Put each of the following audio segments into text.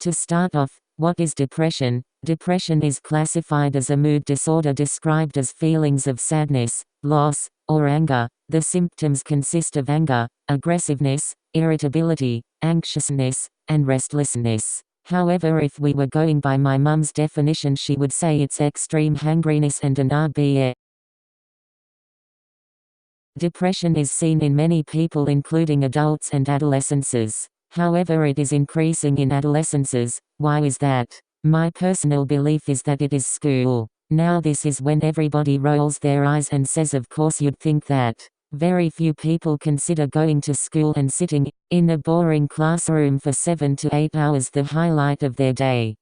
To start off, what is depression? Depression is classified as a mood disorder described as feelings of sadness, loss, or anger. The symptoms consist of anger, aggressiveness, irritability, anxiousness, and restlessness. However, if we were going by my mum's definition, she would say it's extreme hangriness and an RBA. Depression is seen in many people including adults and adolescents. However, it is increasing in adolescents. Why is that? My personal belief is that it is school. Now this is when everybody rolls their eyes and says of course you'd think that. Very few people consider going to school and sitting in a boring classroom for 7 to 8 hours the highlight of their day.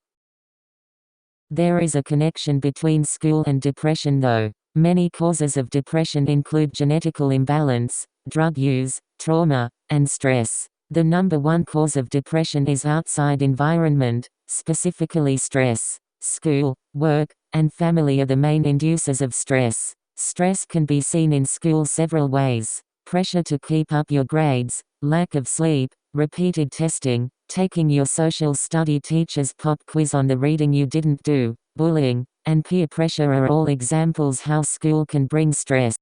There is a connection between school and depression though. Many causes of depression include genetical imbalance, drug use, trauma, and stress. The number one cause of depression is outside environment, specifically stress. School, work, and family are the main inducers of stress. Stress can be seen in school several ways: pressure to keep up your grades, lack of sleep, repeated testing, taking your social study teacher's pop quiz on the reading you didn't do, bullying, and peer pressure are all examples how school can bring stress.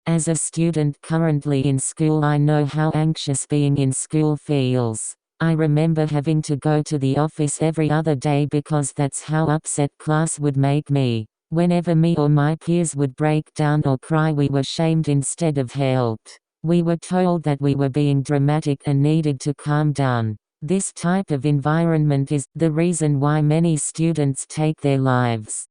As a student currently in school, I know how anxious being in school feels. I remember having to go to the office every other day because that's how upset class would make me. Whenever me or my peers would break down or cry, we were shamed instead of helped. We were told that we were being dramatic and needed to calm down. This type of environment is the reason why many students take their lives.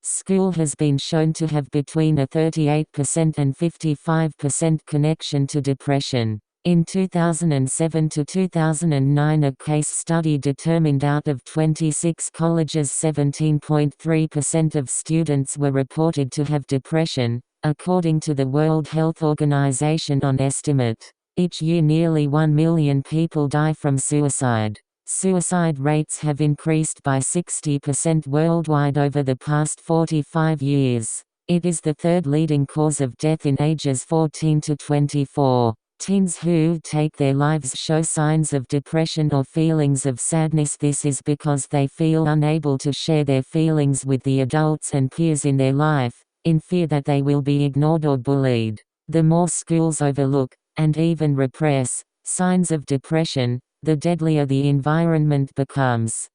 School has been shown to have between a 38% and 55% connection to depression. In 2007 to 2009, a case study determined out of 26 colleges 17.3% of students were reported to have depression, according to the World Health Organization on estimate. Each year nearly 1 million people die from suicide. Suicide rates have increased by 60% worldwide over the past 45 years. It is the third leading cause of death in ages 14 to 24. Teens who take their lives show signs of depression or feelings of sadness. This is because they feel unable to share their feelings with the adults and peers in their life, in fear that they will be ignored or bullied. The more schools overlook, and even repress, signs of depression, the deadlier the environment becomes.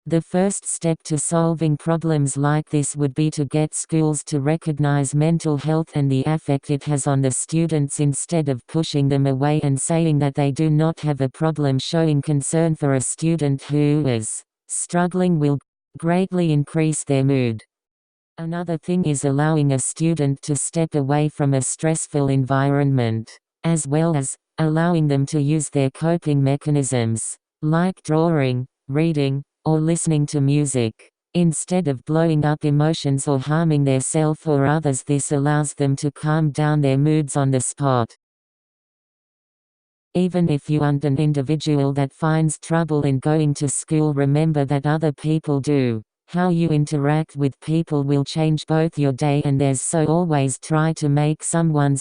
The first step to solving problems like this would be to get schools to recognize mental health and the effect it has on the students instead of pushing them away and saying that they do not have a problem. Showing concern for a student who is struggling will greatly increase their mood. Another thing is allowing a student to step away from a stressful environment, as well as allowing them to use their coping mechanisms, like drawing, reading, or listening to music, instead of blowing up emotions or harming themselves or others. This allows them to calm down their moods on the spot. Even if you aren't an individual that finds trouble in going to school, remember that other people do. How you interact with people will change both your day and theirs, so always try to make someone's